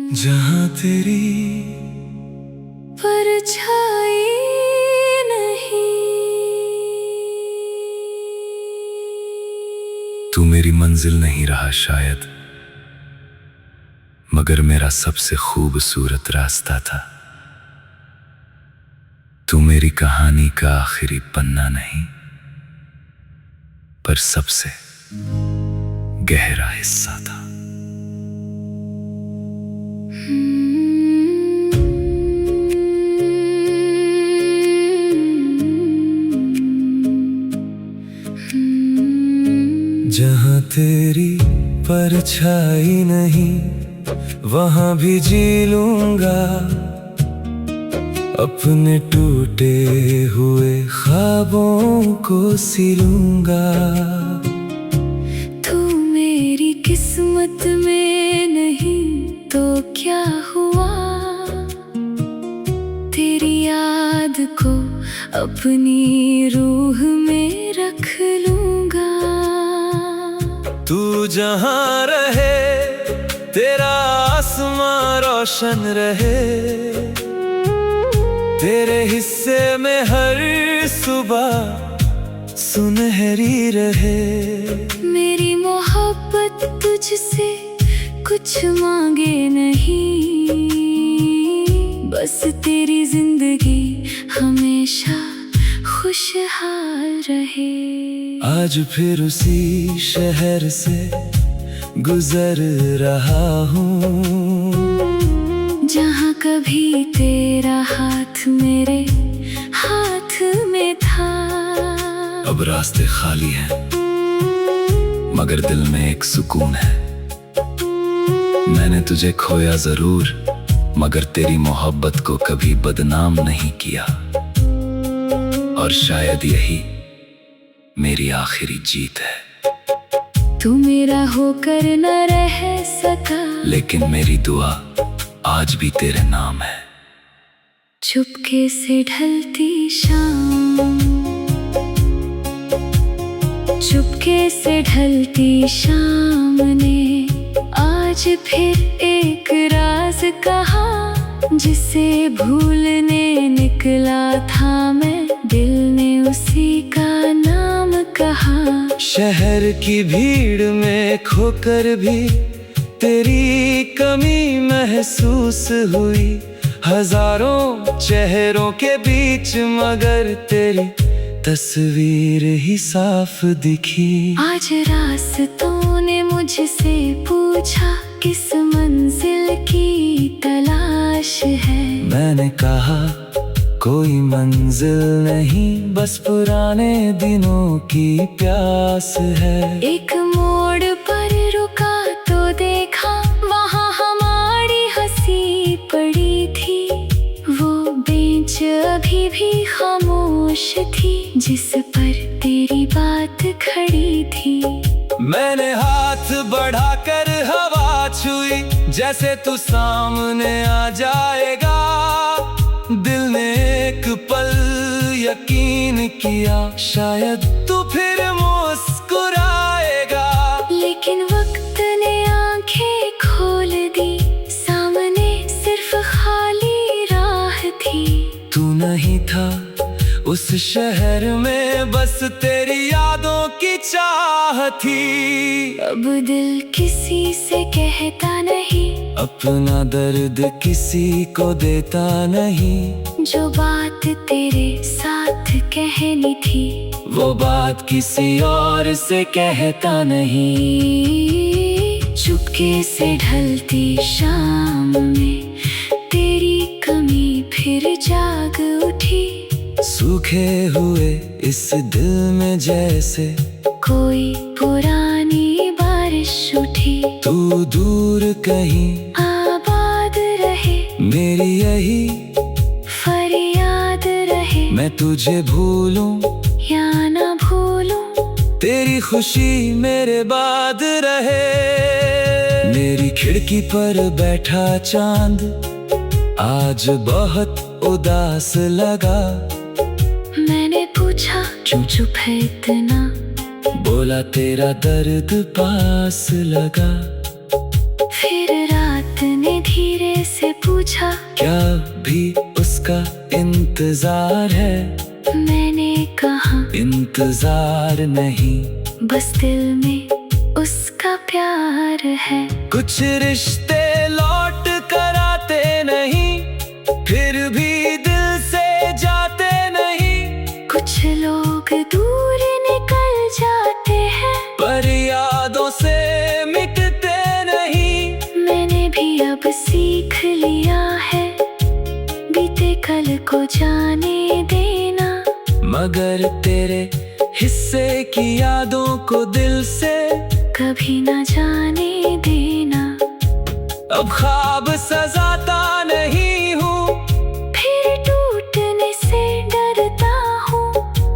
जहाँ तेरी परछाई नहीं। तू मेरी मंजिल नहीं रहा शायद, मगर मेरा सबसे खूबसूरत रास्ता था। तू मेरी कहानी का आखिरी पन्ना नहीं, पर सबसे गहरा हिस्सा था। जहाँ तेरी परछाई नहीं, वहाँ भी जी लूंगा अपने टूटे हुए ख्वाबों को सिलूंगा। तू मेरी किस्मत में नहीं तो क्या हुआ, तेरी याद को अपनी रूह में रख लूंगा। तू जहाँ रहे तेरा आसमां रोशन रहे, तेरे हिस्से में हर सुबह सुनहरी रहे। मेरी मोहब्बत तुझसे कुछ मांगे नहीं, बस तेरी जिंदगी हमेशा खुशहाल रहे। आज फिर उसी शहर से गुजर रहा हूँ, जहाँ कभी तेरा हाथ मेरे हाथ में था। अब रास्ते खाली हैं, मगर दिल में एक सुकून है। मैंने तुझे खोया जरूर, मगर तेरी मोहब्बत को कभी बदनाम नहीं किया। और शायद यही मेरी आखिरी जीत है। तू मेरा होकर न रह सका, लेकिन मेरी दुआ आज भी तेरे नाम है। चुपके से ढलती शाम, चुपके से ढलती शाम ने आज फिर एक राज कहा, जिसे भूलने निकला था मैं, दिल ने उसी का नाम कहा। शहर की भीड़ में खोकर भी तेरी कमी महसूस हुई, हजारों चेहरों के बीच मगर तेरी तस्वीर ही साफ दिखी। आज रास्तों ने मुझसे पूछा, किस मंजिल की तलाश है। मैंने कहा कोई मंजिल नहीं, बस पुराने दिनों की प्यास है। एक मोड़ पर रुका तो देखा, वहाँ हमारी हंसी पड़ी थी। वो बेंच अभी भी खामोश थी, जिस पर तेरी बात खड़ी थी। मैंने हाथ बढ़ाकर हवा छुई, जैसे तू सामने आ जाएगा। दिल ने एक पल यकीन किया, शायद तू फिर मुस्कुराएगा। लेकिन वक्त ने आंखें खोल दी, सामने सिर्फ खाली राह थी। तू नहीं था उस शहर में, बस तेरी यादों की चाह थी। अब दिल किसी से कहता नहीं, अपना दर्द किसी को देता नहीं। जो बात तेरे साथ कहनी थी, वो बात किसी और से कहता नहीं। चुपके से ढलती शाम में तेरी कमी फिर जाग उठी। सूखे हुए इस दिल में जैसे कोई पुरानी बारिश उठी। तू दूर कहीं आबाद रहे, मेरी यही फरियाद रहे। मैं तुझे भूलूं या ना भूलूं, तेरी खुशी मेरे बाद रहे। मेरी खिड़की पर बैठा चांद आज बहुत उदास लगा। मैंने पूछा क्यों चुप है इतना, बोला तेरा दर्द पास लगा। फिर रात ने मैंने धीरे से पूछा, क्या भी उसका इंतजार है? मैंने कहा, इंतजार नहीं, बस दिल में उसका प्यार है। कुछ रिश्ते लौट कर आते नहीं, फिर भी दिल से जाते नहीं। कुछ लोग दूर निकल जाते हैं, पर यादों से मिटते नहीं। मैंने भी अब सीख लिया है, बीते कल को जाने देना, मगर तेरे हिस्से की यादों को दिल से कभी न जाने देना। अब ख्वाब सजाता नहीं हूँ, फिर टूटने से डरता हूँ।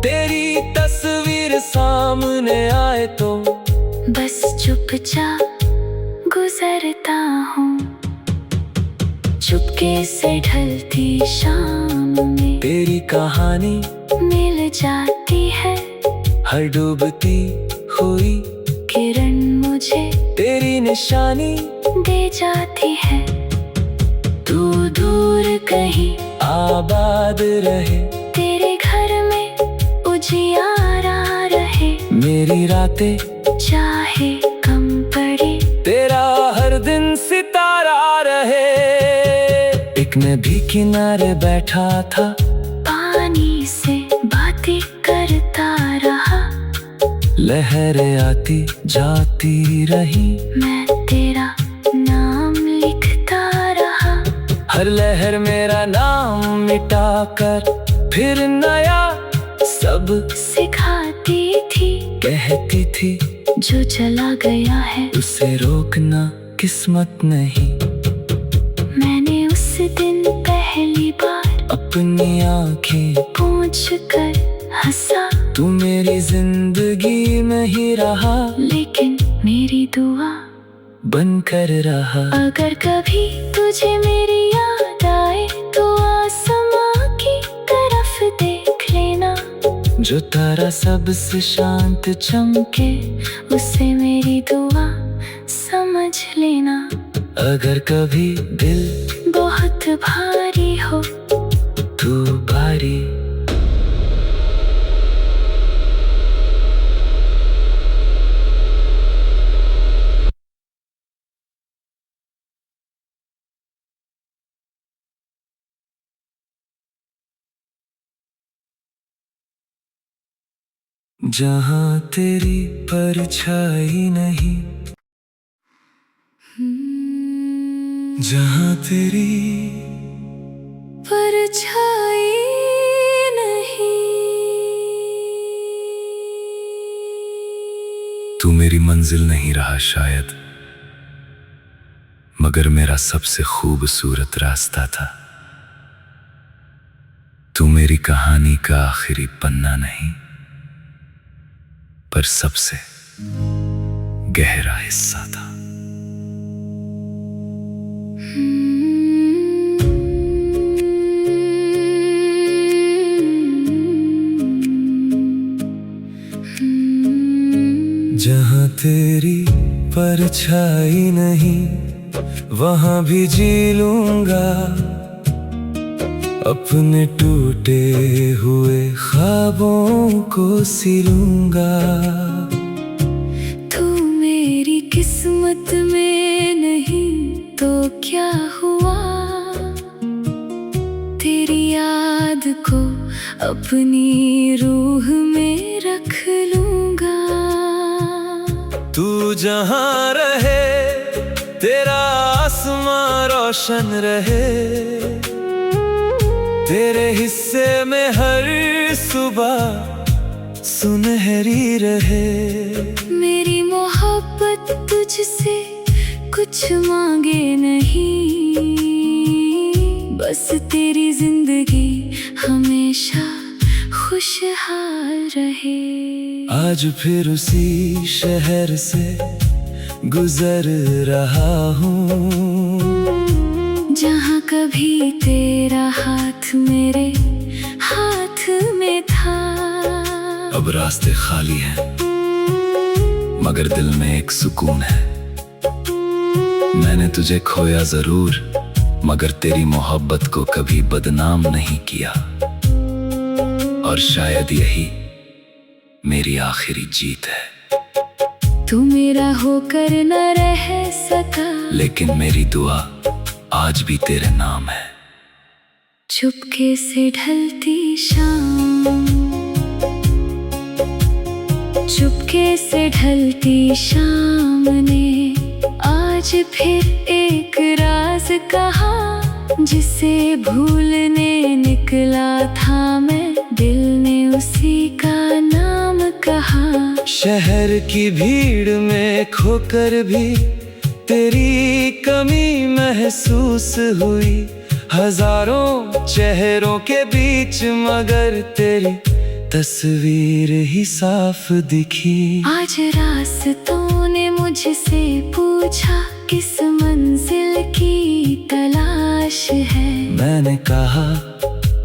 तेरी तस्वीर सामने आए तो बस चुपचाप गुजरता हूँ। चुपके से ढलती शाम में तेरी कहानी मिल जाती है, हर डूबती हुई किरण मुझे तेरी निशानी दे जाती है। तू दूर कहीं आबाद रहे, तेरे घर में उजियारा रहे, मेरी रातें चाहे कम पड़े, तेरा हर दिन सितारा रहे। एक नदी किनारे बैठा था, पानी से बातें करता रहा, लहरें आती जाती रही, मैं तेरा नाम लिखता रहा। हर लहर मेरा नाम मिटाकर फिर नया सब सिखाती थी, कहती थी, जो चला गया है उसे रोकना किस्मत नहीं। मैंने उस दिन पहली बार अपनी आंखें पूछ कर हंसा, तू मेरी जिंदगी में ही रहा, लेकिन मेरी दुआ बनकर रहा। अगर कभी तुझे मेरी याद आए तो आसमां की तरफ देख लेना, जो तारा सबसे शांत चमके उसे मेरी दुआ समझ लेना। अगर कभी दिल बहुत भारी हो तू भारी, जहाँ तेरी परछाई नहीं, जहाँ तेरी परछाई नहीं। तू मेरी मंजिल नहीं रहा शायद, मगर मेरा सबसे खूबसूरत रास्ता था। तू मेरी कहानी का आखिरी पन्ना नहीं, पर सबसे गहरा हिस्सा था। जहाँ तेरी परछाई नहीं, वहाँ भी जी लूंगा अपने टूटे हुए ख्वाबों को सिलूंगा। तू मेरी किस्मत में नहीं तो क्या हुआ, तेरी याद को अपनी रूह में रख लूंगा। तू जहाँ रहे तेरा आसमां रोशन रहे, तेरे हिस्से में हर सुबह सुनहरी रहे। मेरी मोहब्बत तुझसे कुछ मांगे नहीं, बस तेरी जिंदगी हमेशा खुशहाल रहे। आज फिर उसी शहर से गुजर रहा हूँ, जहाँ कभी तेरा हाथ मेरे हाथ में था। अब रास्ते खाली हैं, मगर दिल में एक सुकून है। मैंने तुझे खोया जरूर, मगर तेरी मोहब्बत को कभी बदनाम नहीं किया। और शायद यही मेरी आखिरी जीत है। तू मेरा होकर न रह सका, लेकिन मेरी दुआ आज भी तेरे नाम है। चुपके से ढलती शाम, चुपके से ढलती शाम ने आज फिर एक राज कहा, जिसे भूलने निकला था मैं, दिल ने उसी का नाम कहा। शहर की भीड़ में खोकर भी तेरी कमी महसूस हुई, हजारों चेहरों के बीच मगर तेरी तस्वीर ही साफ दिखी। आज रास्तों ने मुझसे पूछा, किस मंजिल की तलाश है। मैंने कहा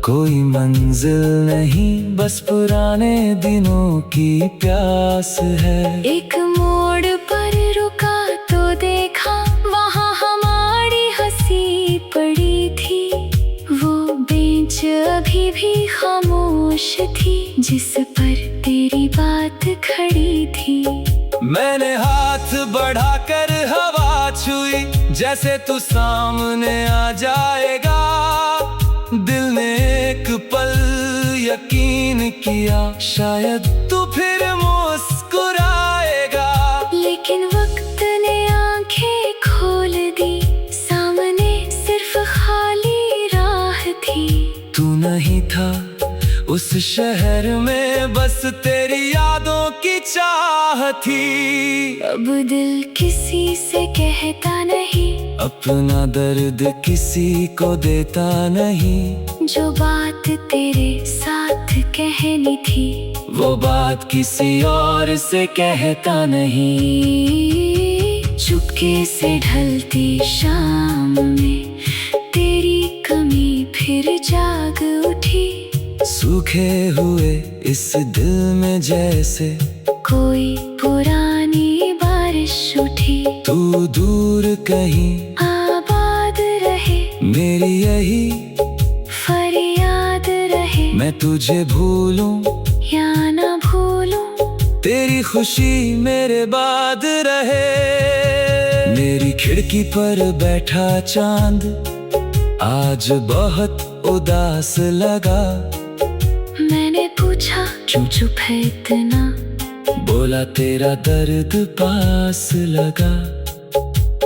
कोई मंजिल नहीं, बस पुराने दिनों की प्यास है। एक मोड़ पर रुका तो देखा, वहाँ हमारी हंसी पड़ी थी। वो बेंच अभी भी खामोश थी, जिस पर तेरी बात खड़ी थी। मैंने हाथ बढ़ाकर हवा छुई, जैसे तू सामने आ जाएगा। दिल ने एक पल यकीन किया, शायद तू फिर मुस्कुराएगा। लेकिन वक्त ने आंखें खोल दी, सामने सिर्फ खाली राह थी। तू नहीं था उस शहर में, बस तेरी यादों की चाह थी। अब दिल किसी से कहता नहीं, अपना दर्द किसी को देता नहीं। जो बात तेरे साथ कहनी थी, वो बात किसी और से कहता नहीं। चुपके से ढलती शाम में तेरी कमी फिर जाग उठी। सूखे हुए इस दिल में जैसे कोई पुरानी बारिश उठी। तू दूर कहीं आबाद रहे, मेरी यही फरियाद रहे। मैं तुझे भूलूं या ना भूलूं, तेरी खुशी मेरे बाद रहे। मेरी खिड़की पर बैठा चांद आज बहुत उदास लगा। मैंने पूछा क्यों चुप है इतना, बोला तेरा दर्द पास लगा।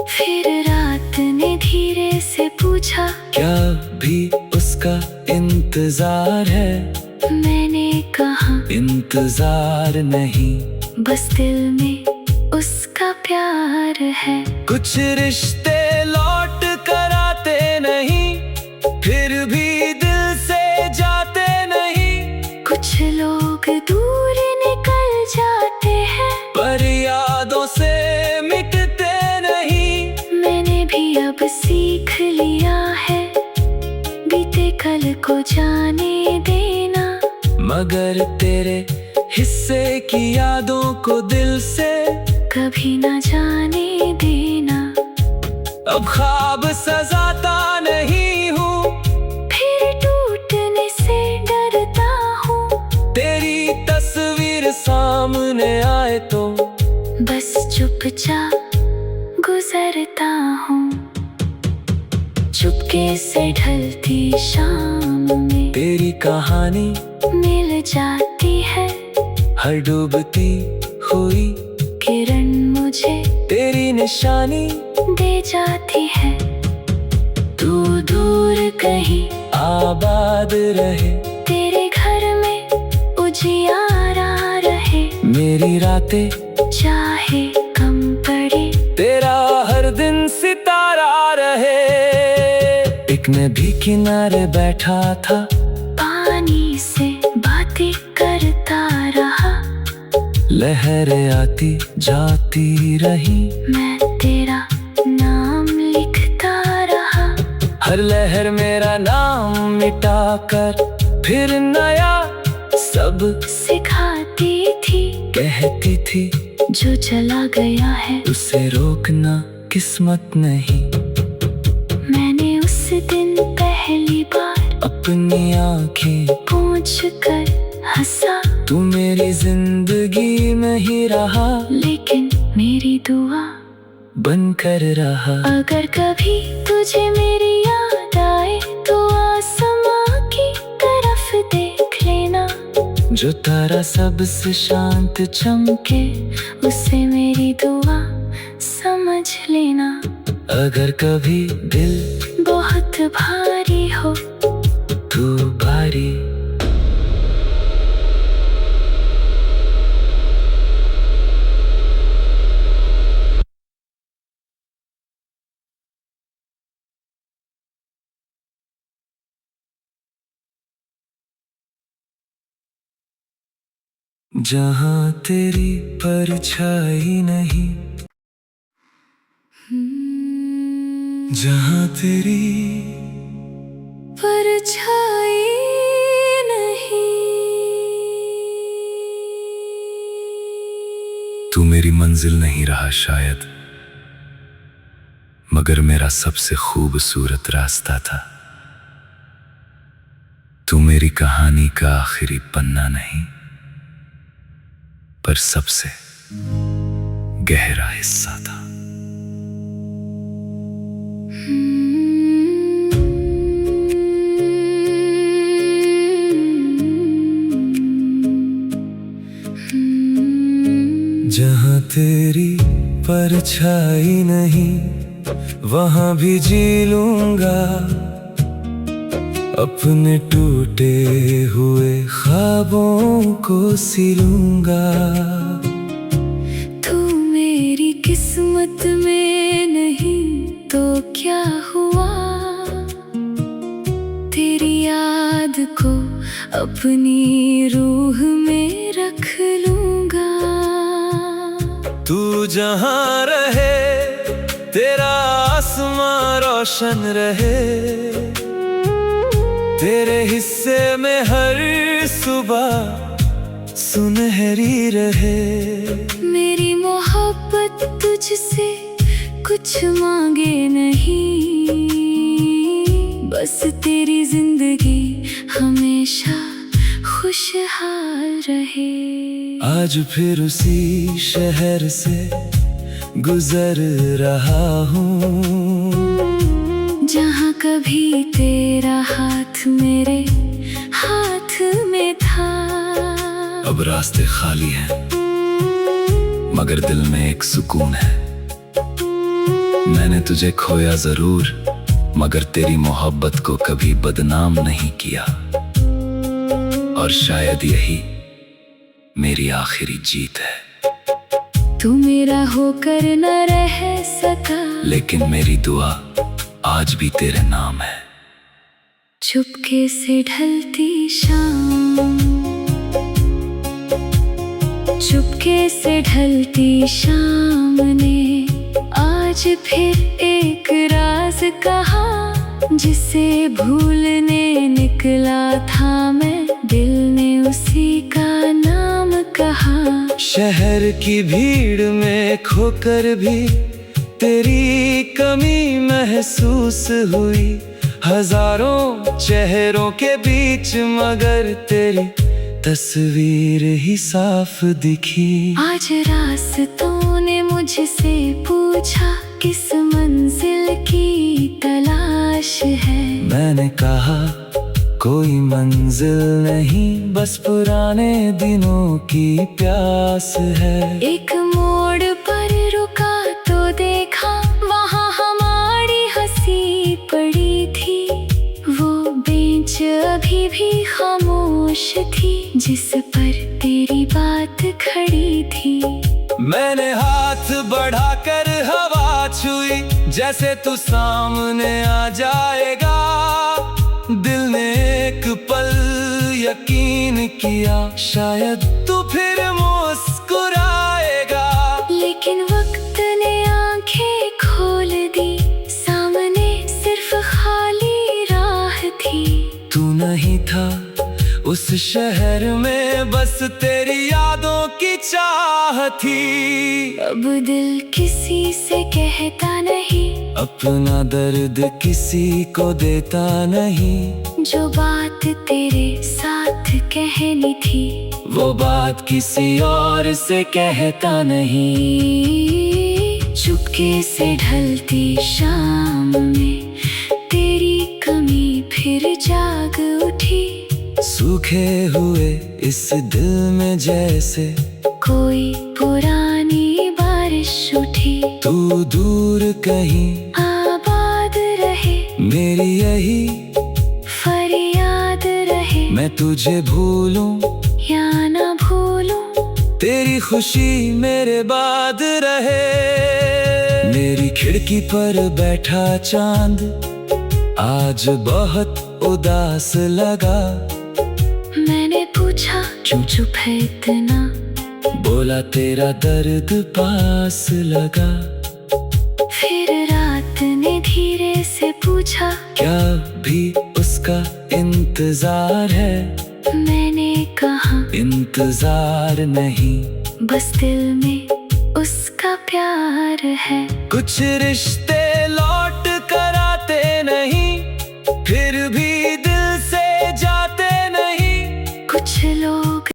फिर रात ने धीरे से पूछा, क्या भी उसका इंतजार है। मैंने कहा इंतजार नहीं, बस दिल में उसका प्यार है। कुछ रिश्ते लौट कर आते नहीं, फिर भी दिल से जाते नहीं। कुछ लोग दूर निकल जाते हैं, पर यादों से मिटते नहीं। मैंने भी अब सीख लिया है, बीते कल को जाने देना। मगर तेरे हिस्से की यादों को दिल से कभी ना जाने देना। अब ख्वाब सजाता नहीं हूँ, फिर टूटने से डरता हूँ। तेरी तस्वीर सामने आए तो बस चुपचाप गुजरता हूँ। चुपके से ढलती शाम में तेरी कहानी मिल जाती है। हर डूबती हुई किरण मुझे तेरी निशानी दे जाती है। तू दूर कहीं आबाद रहे, तेरे घर में उजियारा रहे। मेरी रातें चाहे कम पड़े, तेरा हर दिन सितारा रहे। एक नदी किनारे बैठा था, पानी से बातें करता रहा। लहरें आती जाती रही, मैं तेरा नाम लिखता रहा। हर लहर मेरा नाम मिटाकर फिर नया सब सिखाती थी। कहती थी जो चला गया है उसे रोकना किस्मत नहीं। अपनी आंखें पूछ कर हंसा, तू मेरी जिंदगी में ही रहा, लेकिन मेरी दुआ बनकर रहा। अगर कभी तुझे मेरी याद आए तो आसमां की तरफ देख लेना, जो तारा सबसे शांत चमके, उसे मेरी दुआ समझ लेना। अगर कभी दिल बहुत भारी हो तू भारी, जहाँ तेरी परछाई नहीं, जहाँ तेरी परछाई नहीं। तू मेरी मंजिल नहीं रहा शायद, मगर मेरा सबसे खूबसूरत रास्ता था। तू मेरी कहानी का आखिरी पन्ना नहीं, पर सबसे गहरा हिस्सा था। जहाँ तेरी परछाई नहीं, वहाँ भी जी लूंगा, अपने टूटे हुए ख्वाबों को सिलूंगा। तू मेरी किस्मत में नहीं तो क्या हुआ, तेरी याद को अपनी रूह में रख लूंगा। तू जहाँ रहे तेरा आसमां रोशन रहे, तेरे हिस्से में हर सुबह सुनहरी रहे। मेरी मोहब्बत तुझसे कुछ मांगे नहीं, बस तेरी जिंदगी हमेशा खुशहाल रहे। आज फिर उसी शहर से गुजर रहा हूँ, जहाँ कभी तेरा हाथ मेरे हाथ में था। अब रास्ते खाली हैं, मगर दिल में एक सुकून है। मैंने तुझे खोया जरूर, मगर तेरी मोहब्बत को कभी बदनाम नहीं किया। और शायद यही मेरी आखिरी जीत है। तू मेरा होकर न रह सका, लेकिन मेरी दुआ आज भी तेरे नाम है। चुपके से ढलती शाम, चुपके से ढलती शाम ने आज फिर एक राज कहा, जिसे भूलने निकला था मैं, दिल ने उसी का नाम कहा। शहर की भीड़ में खोकर भी तेरी कमी महसूस हुई, हजारों चेहरों के बीच मगर तेरी तस्वीर ही साफ दिखी। आज रास्तों ने मुझसे पूछा, किस मंजिल की तलाश है। मैंने कहा कोई मंजिल नहीं, बस पुराने दिनों की प्यास है। एक मोड़ पर रुका तो देखा, वहाँ हमारी हंसी पड़ी थी। वो बेंच अभी भी खामोश थी, जिस पर तेरी बात खड़ी थी। मैंने हाथ बढ़ाकर हवा छुई, जैसे तू सामने आ जाएगा। दिल ने एक पल यकीन किया, शायद तू फिर मुस्कुराएगा। लेकिन वक्त ने आंखें खोल दी, सामने सिर्फ खाली राह थी। तू नहीं था उस शहर में, बस तेरी यादों की चाह थी। अब दिल किसी से कहता नहीं, अपना दर्द किसी को देता नहीं, जो बात तेरे साथ कहनी थी वो बात किसी और से कहता नहीं। चुपके से ढलती शाम में तेरी कमी फिर जाग उठी। सूखे हुए इस दिल में जैसे कोई पुरानी बारिश उठी। तू दूर कहीं आबाद रहे मेरी यही फरियाद रहे। मैं तुझे भूलूं या ना भूलूं, तेरी खुशी मेरे बाद रहे। मेरी खिड़की पर बैठा चांद आज बहुत उदास लगा। मैंने पूछा क्यों चुप है इतना, बोला तेरा दर्द पास लगा। फिर रात ने धीरे से पूछा क्या भी उसका इंतजार है। मैंने कहा इंतजार नहीं, बस दिल में उसका प्यार है। कुछ रिश्ते